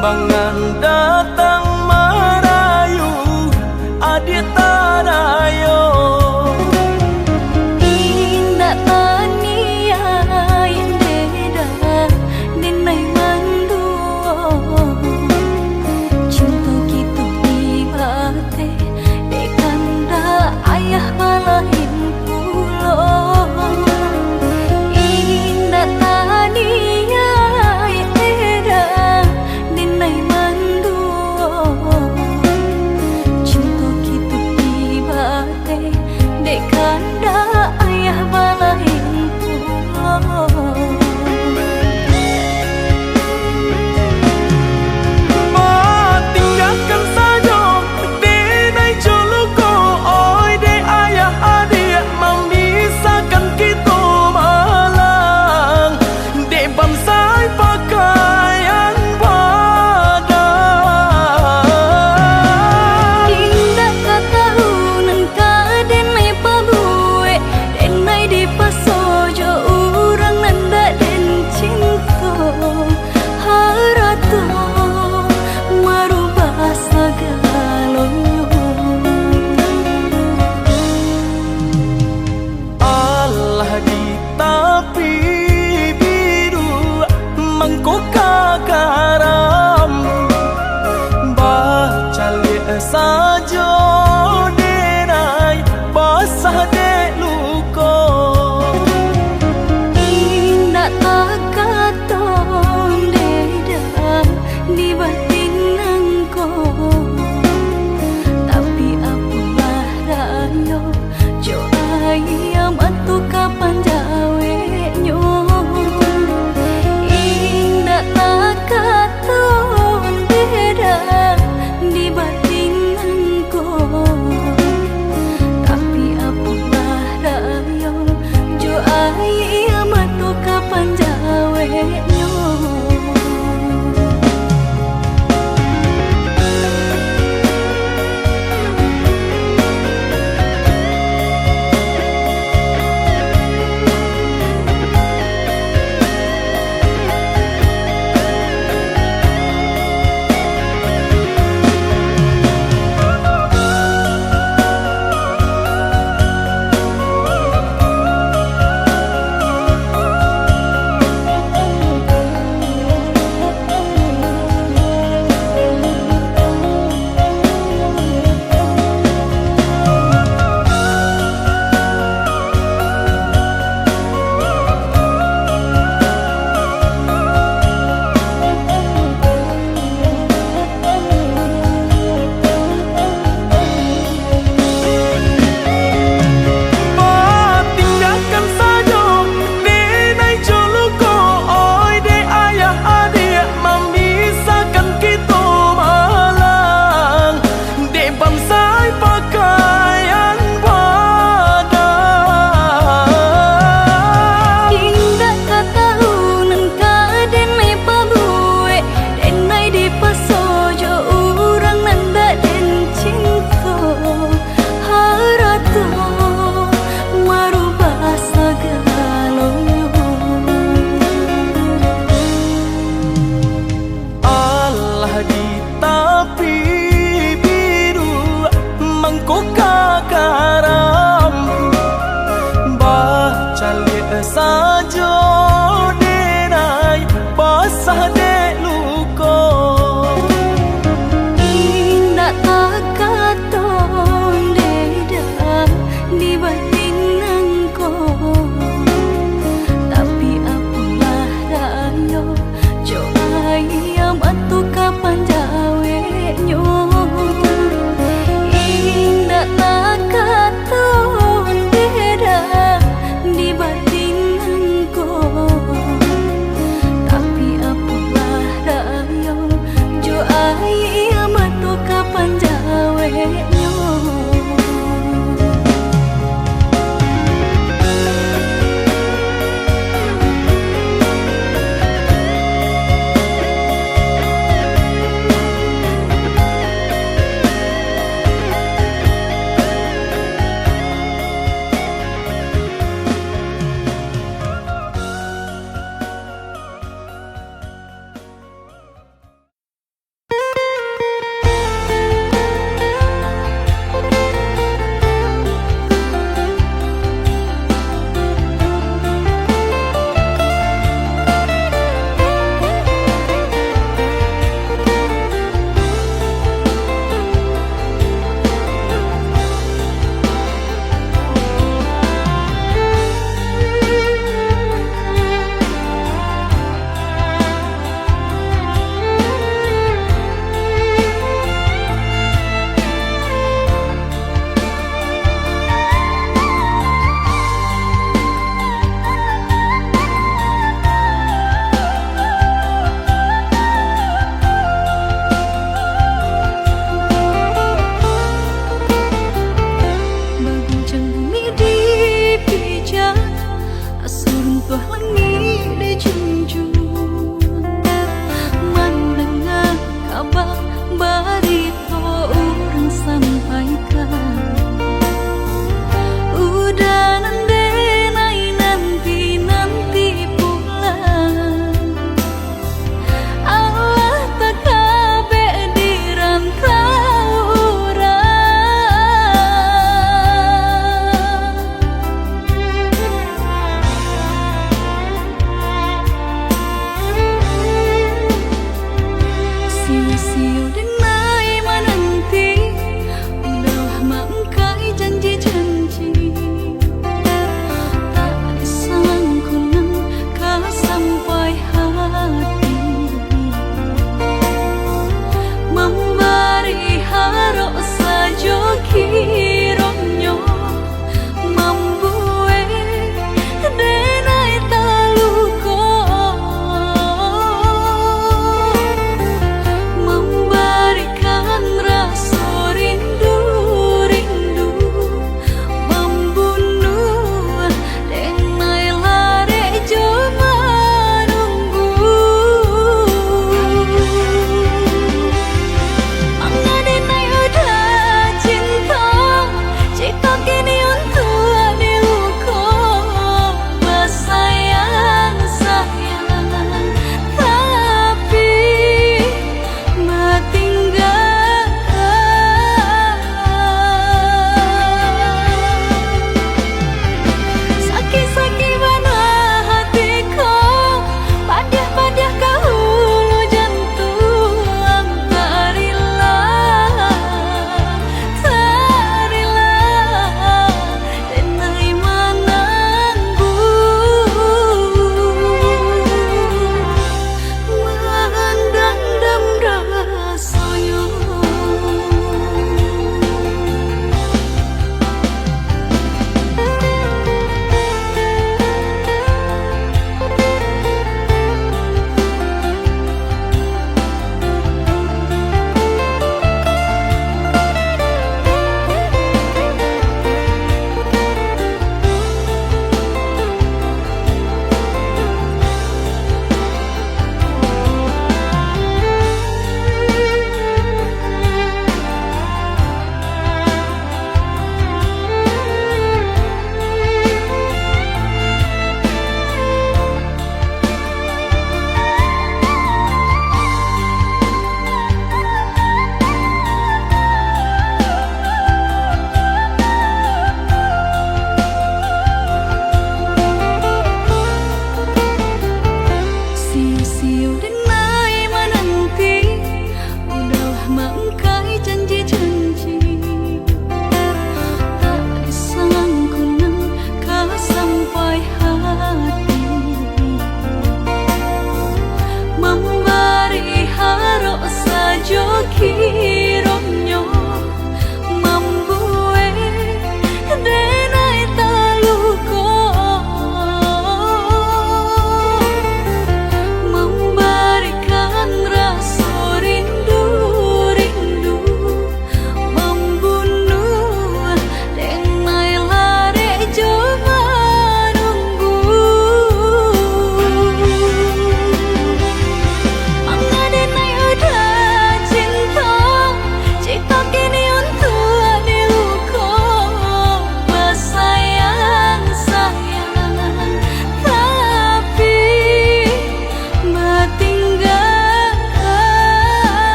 Timbangan datang merayu adik tadayo. Indah tania yang beda dinai manduo. Cinta kita ibate dekanda ayah balahin pulo. Indah tania yang beda dinai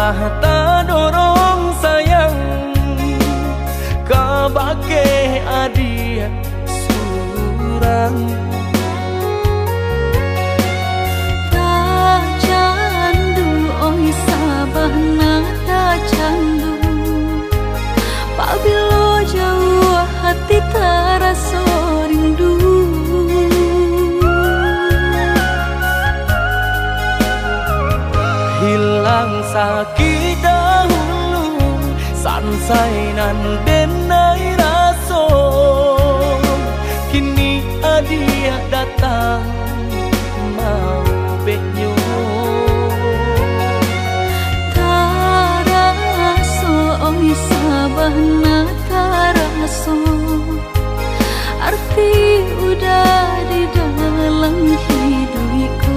malah tak dorong sayang kabake adia surang. Tak candu oi sabahna tak candu, pabilo jauh hati terasa rindu. Hilang sakit dahulu sansainan denai raso, kini adia datang mau benyo. Taraso oi sabahna taraso, arti udah di dalam hidupku.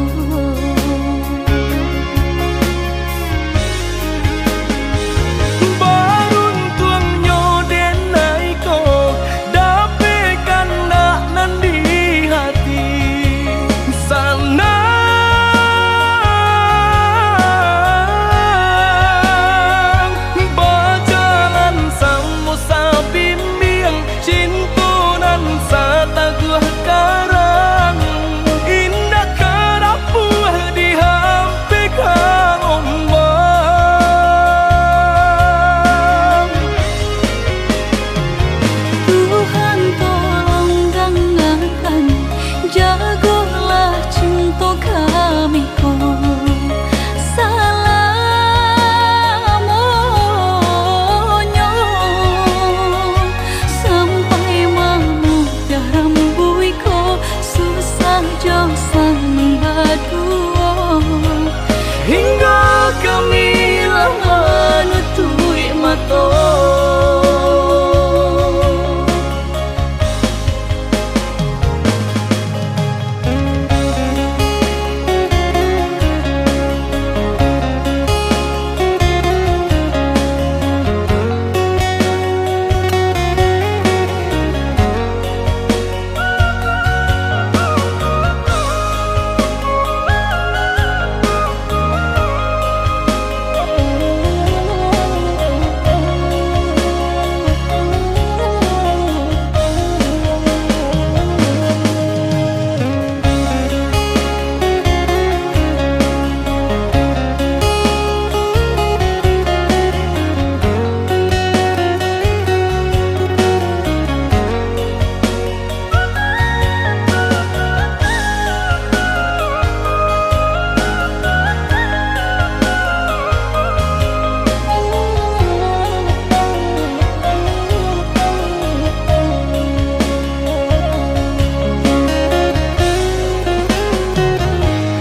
Hingga kami lama nutui mata.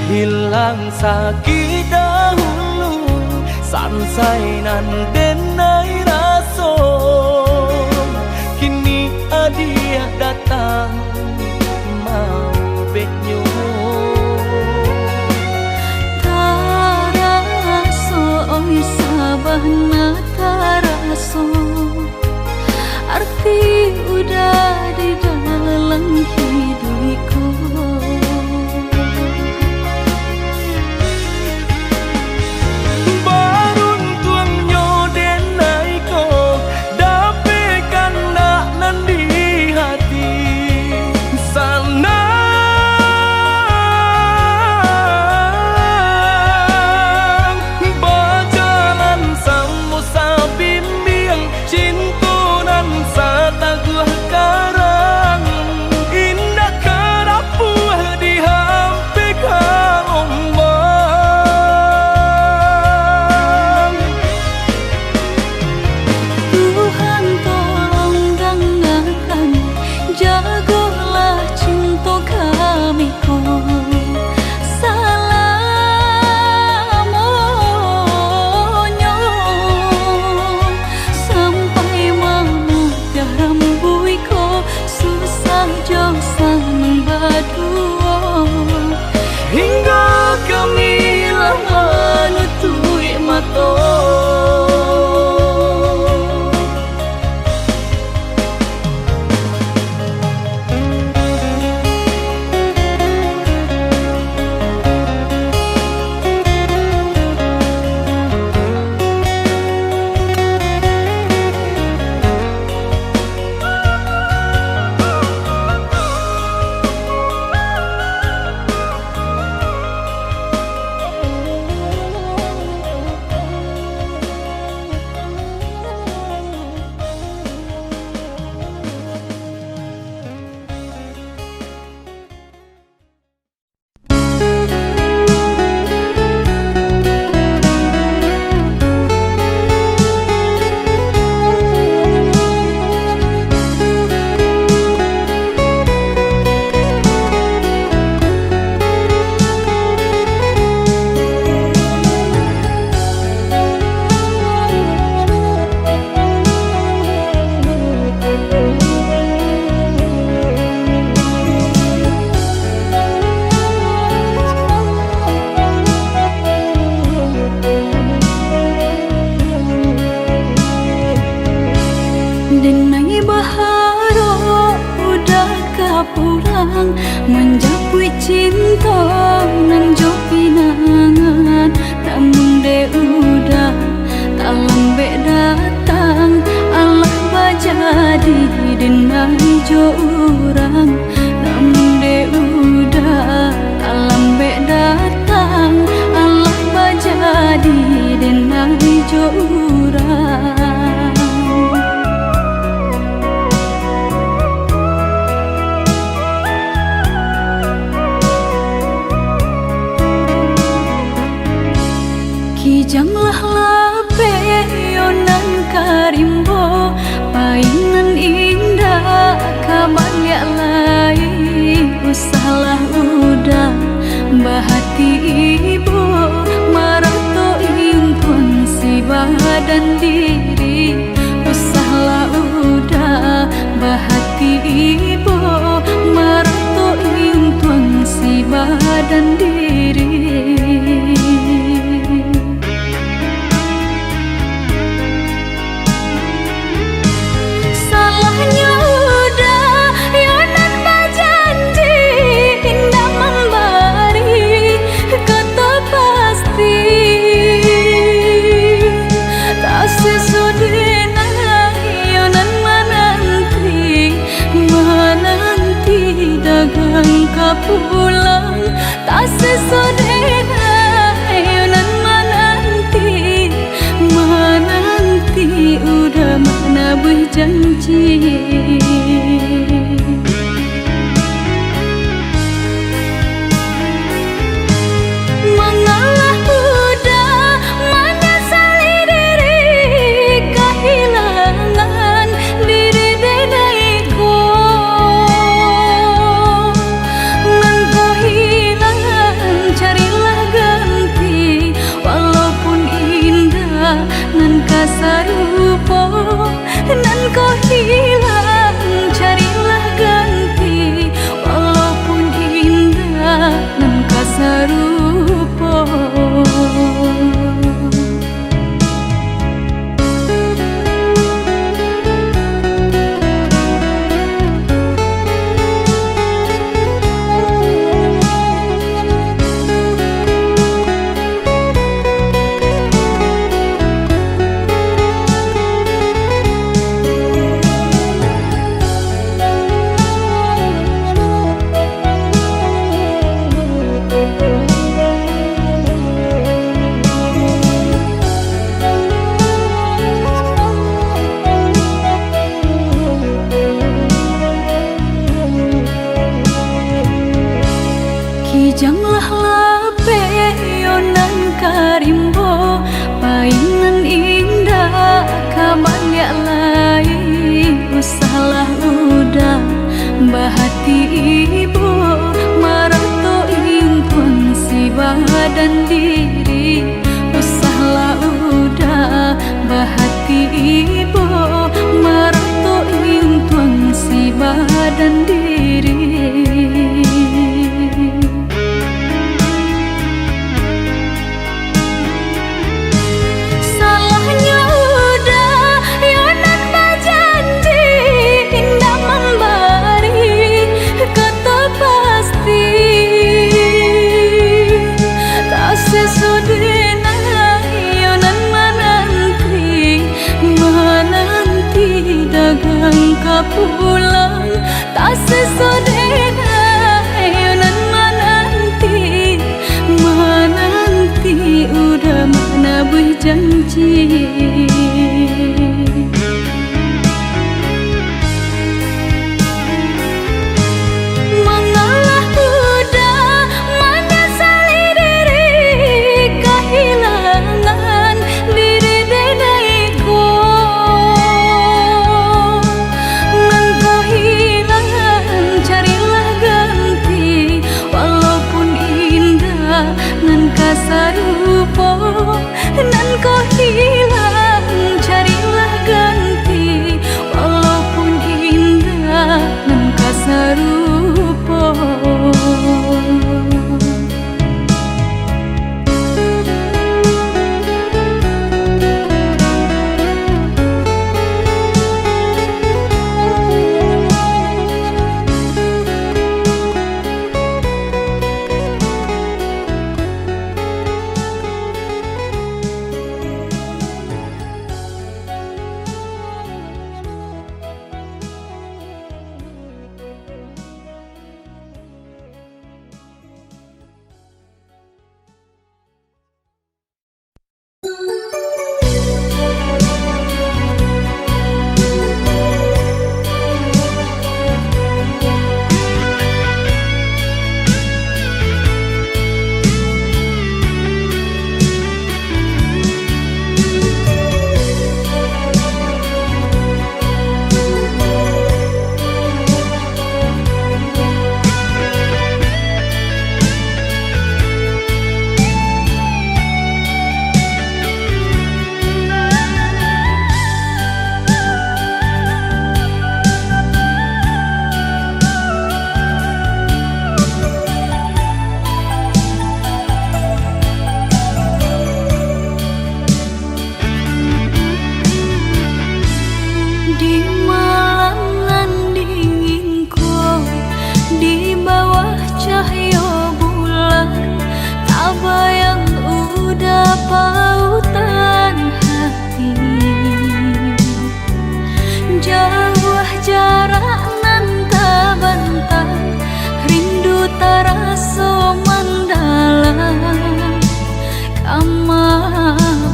Hilang sakit dahulu sansainan denai raso, kini adia datang mau benyo. Taraso oi sabahna taraso, arti udah di dalam hidupku. pulang menjapui cinta nan jo pinangan, namun de udah tak lambe datang. Allah bajadi denai jo urang, namun de udah tak lambe datang. Allah bajadi denai jo urang. Kijanglah lape yonan karimbo, painan indah kabar ya lai. Usahlah udah bahati ibu, marato impun si badan diri. Usahlah udah bahati ibu, marato impun si badan diri. Pulang tak sesodena yonan menanti udah mana berjanji. Mengalah udah menyesali diri, kehilangan diri denaiku. Nan kasarupo nan kau hilang, carilah ganti. Walaupun indah nan kasarupo. Kijanglah lape yonan karimbo, painan indah kabar ya lai. Usahlah udah bahati ibu, marato impun si badan diri. Usahlah udah bahati ibu, marato impun si badan diri. Pulang tak sesodena yonan menanti udah mana berjanji. Mengalah udah menyesali diri, kehilangan diri denaiku. Nan kasarupo nan kau hilang, carilah ganti. Walaupun indah nan kasarupo.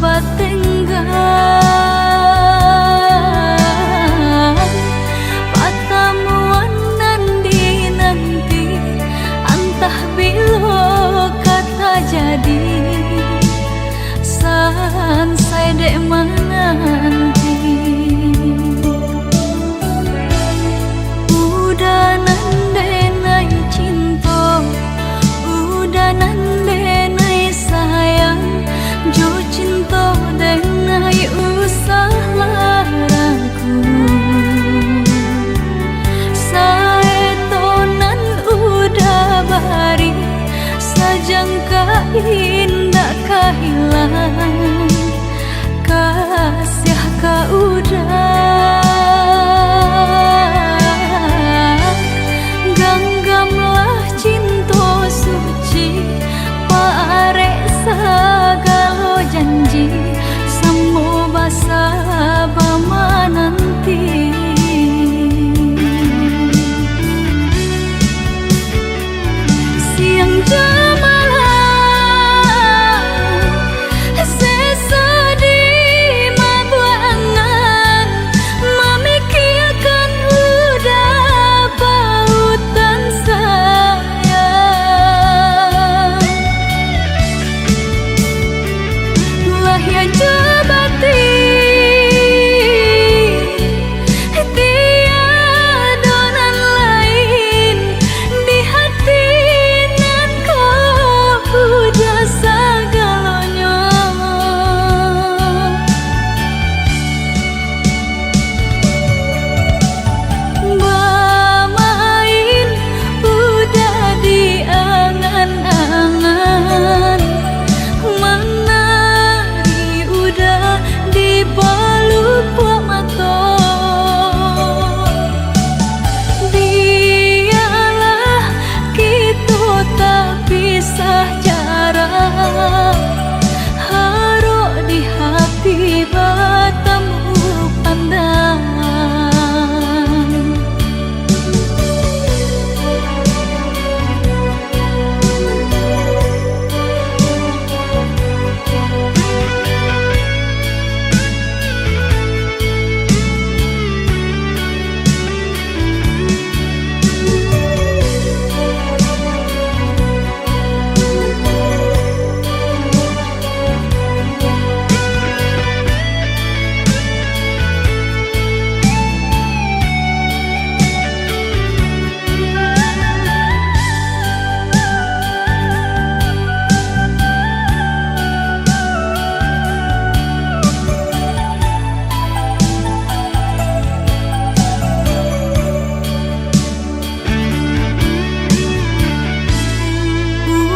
batenggan pertemuan nanti entah bila kata jadi sansai dek menanti udah nandenai cinta udah nandenai sayang jo cinta denai usah laraku saetonan udah bari sajangka indah kehilangan kasih ka udah ganggamlah cinta suci parek sagalo janji semua basa bama nanti siang jamalah sesedih mabuangan memikirkan udah pautan sayang lah ya jabati tiadonan lain di hati nan kau udah segalanya bermain udah di angan-angan menari udah di pelupuk mata biarlah kita tak pisah jarak haruk di hati bertemu pandang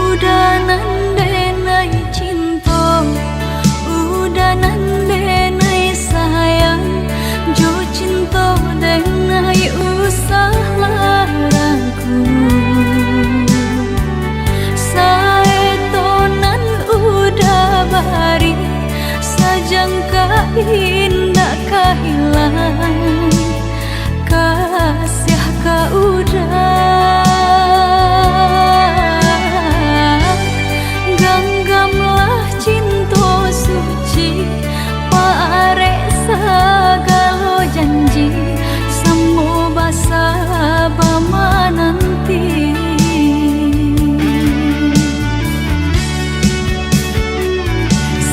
udah nandenai cinta udah nandenai sayang jo cinta denai usah laraku saetonan udah bari sajangka indah kehilangan kasih ka udah ganggamlah cinta suci parek sagalo janji semua basa bama nanti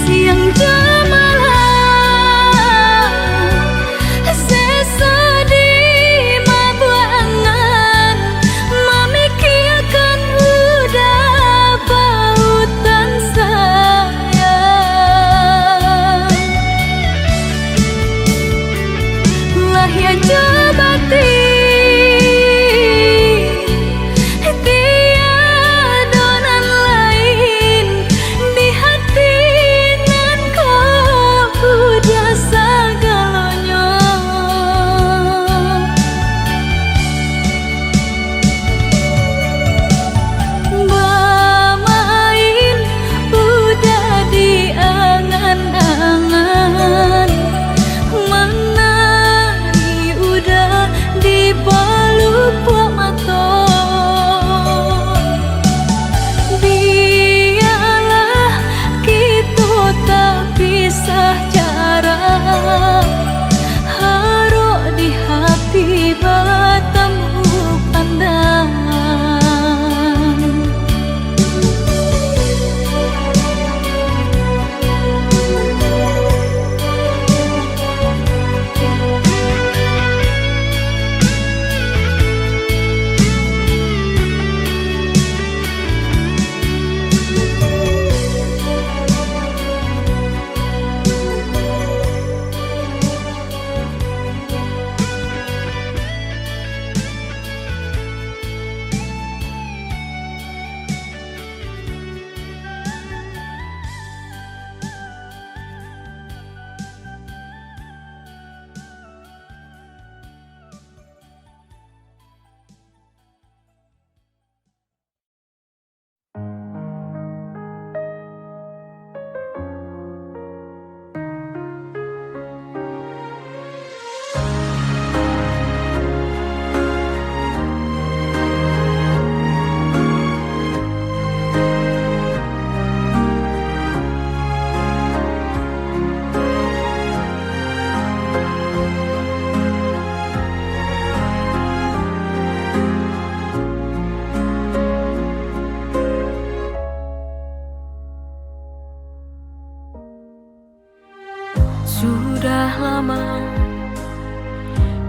siang jamalah sesedih mabuangan bertemu pandangan. Sudah lama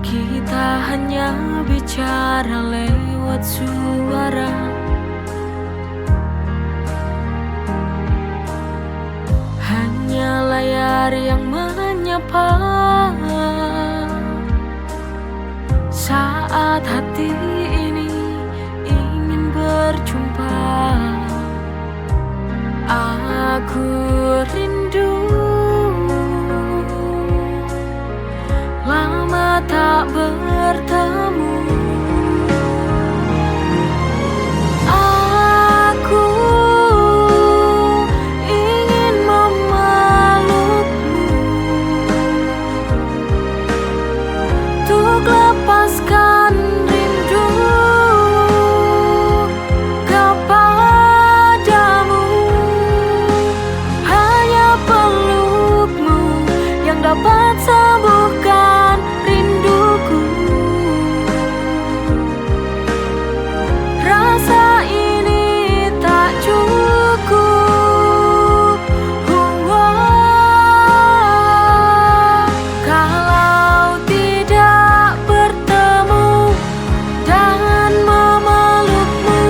kita hanya bicara lewat suara, hanya layar yang menyapa. Saat hati ini ingin berjumpa, aku rindu. Lama tak bertemu, aku ingin memelukmu untuk lepaskan rindu kepadamu. Hanya pelukmu yang dapat sembuhkan rinduku. Rasa ini tak cukup. Kalau tidak bertemu dan memelukmu.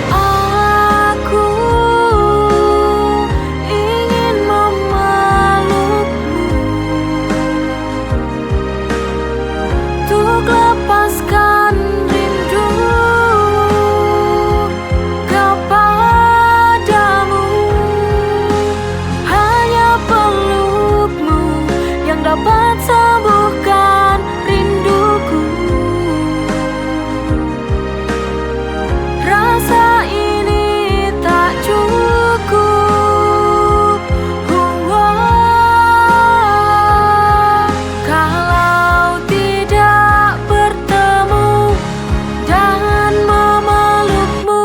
Aku ingin memelukmu untuk lepaskan rindu kepadamu. Hanya pelukmu yang dapat sembuhkan rinduku. Rasa ini tak cukup. Kalau tidak bertemu dan memelukmu.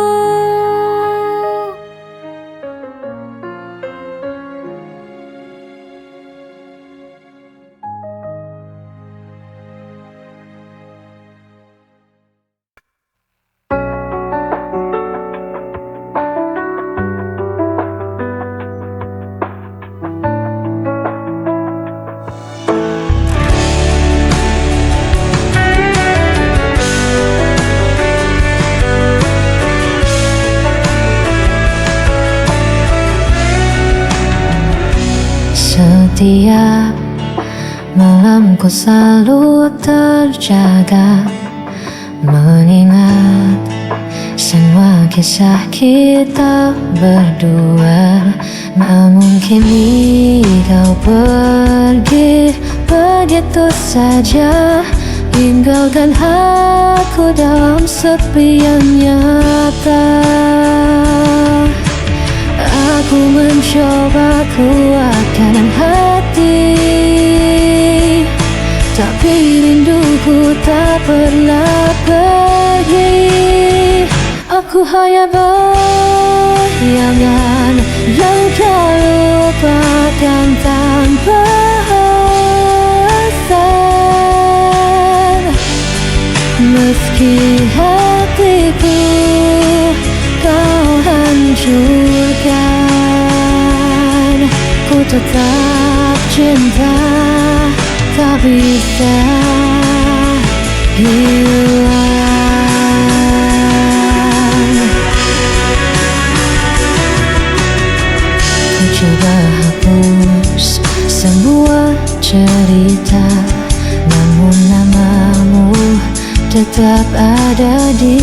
Setiap malamku selalu terjaga, mengingat semua kisah kita berdua. Namun kini kau pergi begitu saja, tinggalkan aku dalam sepi yang nyata. Aku mencoba kuatkan hati tapi rinduku tak pernah pergi. Aku hanya bayangan yang kau lupakan tanpa alasan. Meski hatiku kau hancurkan, ku tetap cinta, tak bisa hilang. Ku coba hapus semua cerita, namun namamu tetap ada di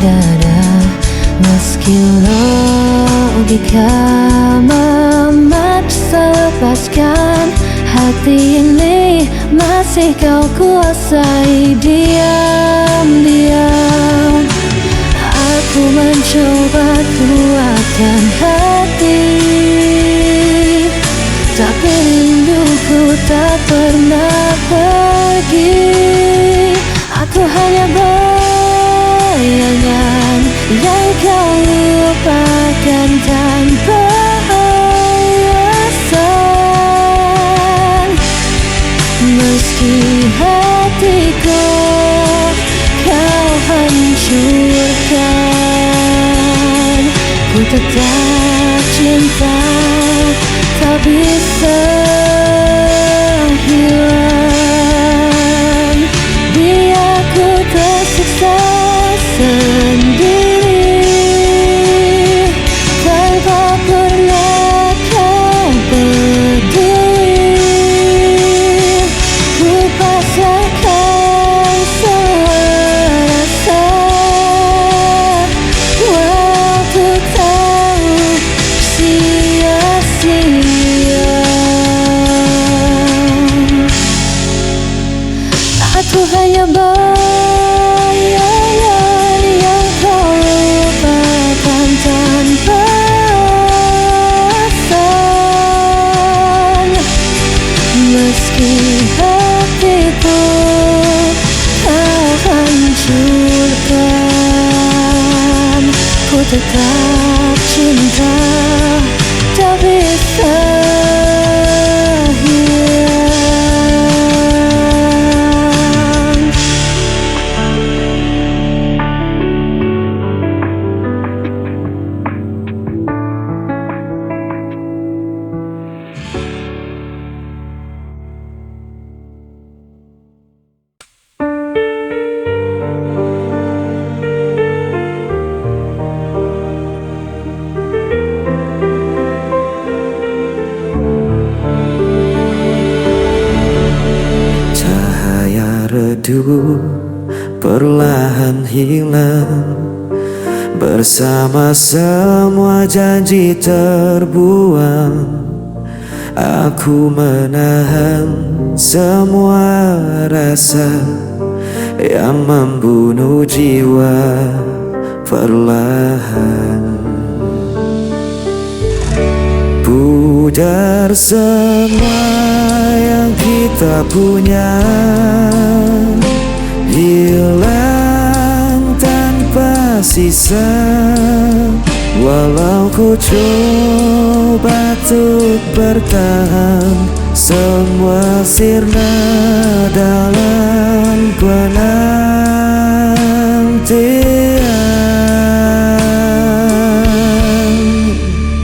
dada. Meski logika memaksa lepaskan, hati ini masih kau kuasai diam-diam. Aku mencoba kuatkan hati, tapi rinduku tak pernah pergi. Aku hanya bayangan yang kau lupakan tanpa alasan. Meski hatiku kau hancurkan, ku tetap cinta, tak bisa hilang. Biar ku tersiksa sendiri, tanpa pernah kau peduli. Ku pasrahkan semua rasa, waktu tahu sia-sia. Aku hanya bayangan yang kau lupakan tanpa alasan. Meski hatiku kau hancurkan, ku tetap cinta, tak bisa hilang. Perlahan hilang bersama semua janji terbuang. Aku menahan semua rasa yang membunuh jiwa perlahan. Pudar semua yang kita punya, hilang tanpa sisa. Walau ku coba untuk bertahan, semua sirna dalam penantian.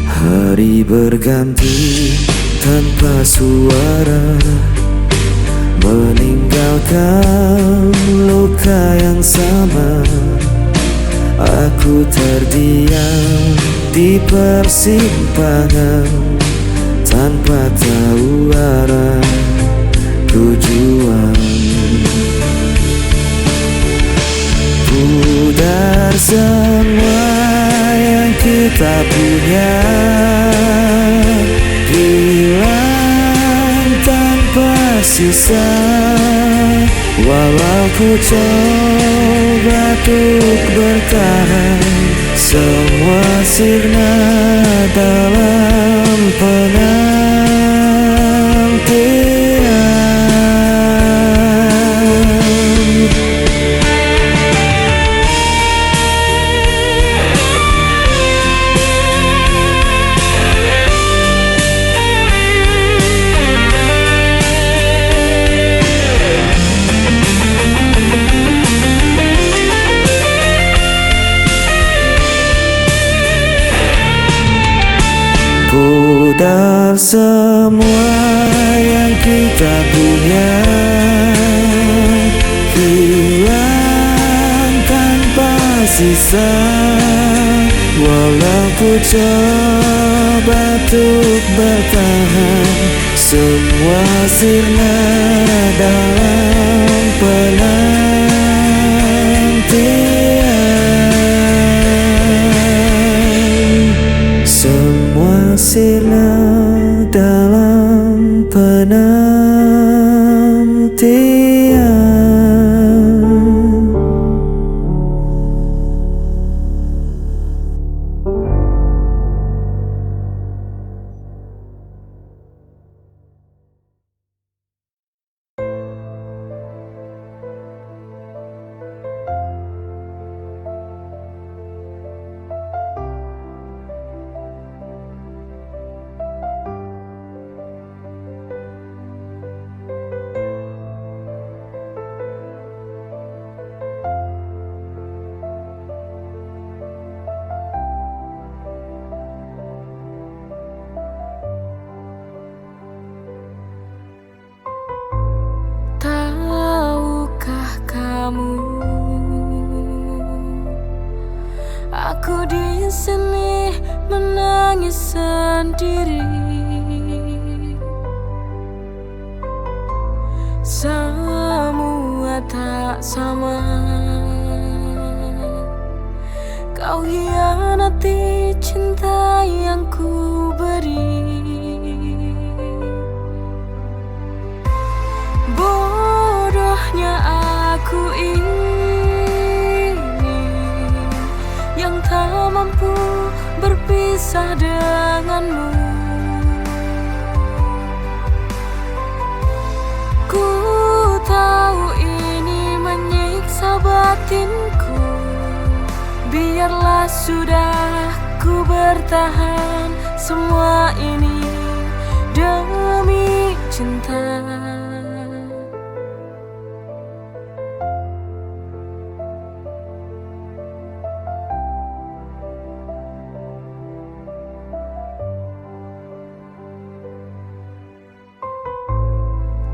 Hari berganti tanpa suara, meninggalkan luka yang sama. Aku terdiam di persimpangan, tanpa tahu arah tujuan. Pudar semua yang kita punya, hilang tanpa sisa. Walau ku coba untuk bertahan, semua sirna dalam penantian. Pudar semua yang kita punya, hilang tanpa sisa. Walau ku coba untuk bertahan, semua sirna dalam penantian. Semua sirna dalam penantian. Tahukah kamu, aku di sini menangis sendiri. Semua tak sama, kau hianati cinta yang ku beri. Bodohnya aku ini yang tak mampu berpisah denganmu. Ku tahu ini menyiksa batinku, biarlah sudah ku bertahan. Semua ini demi cinta.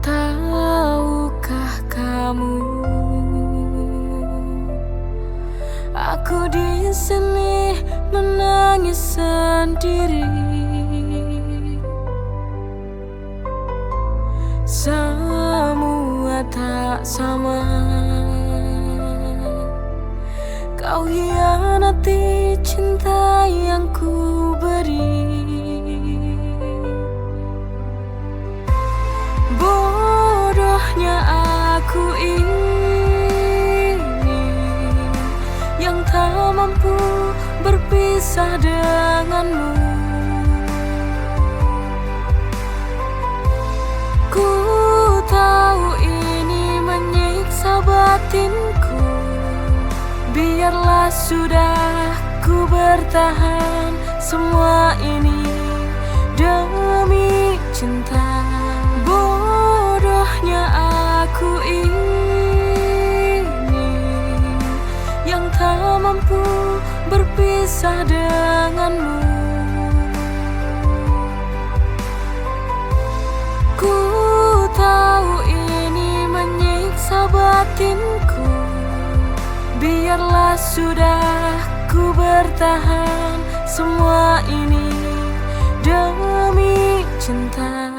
Tahukah kamu, aku di sini menangis sendiri. Semua tak sama, kau hianati cinta yang ku beri. Bodohnya aku ini yang tak mampu berpisah denganmu. Ku tahu ini menyiksa batinku, biarlah sudah ku bertahan. Semua ini demi cinta. Bodohnya aku ini yang tak mampu berpisah denganmu. Ku tahu ini menyiksa batinku, biarlah sudah ku bertahan. Semua ini demi cinta.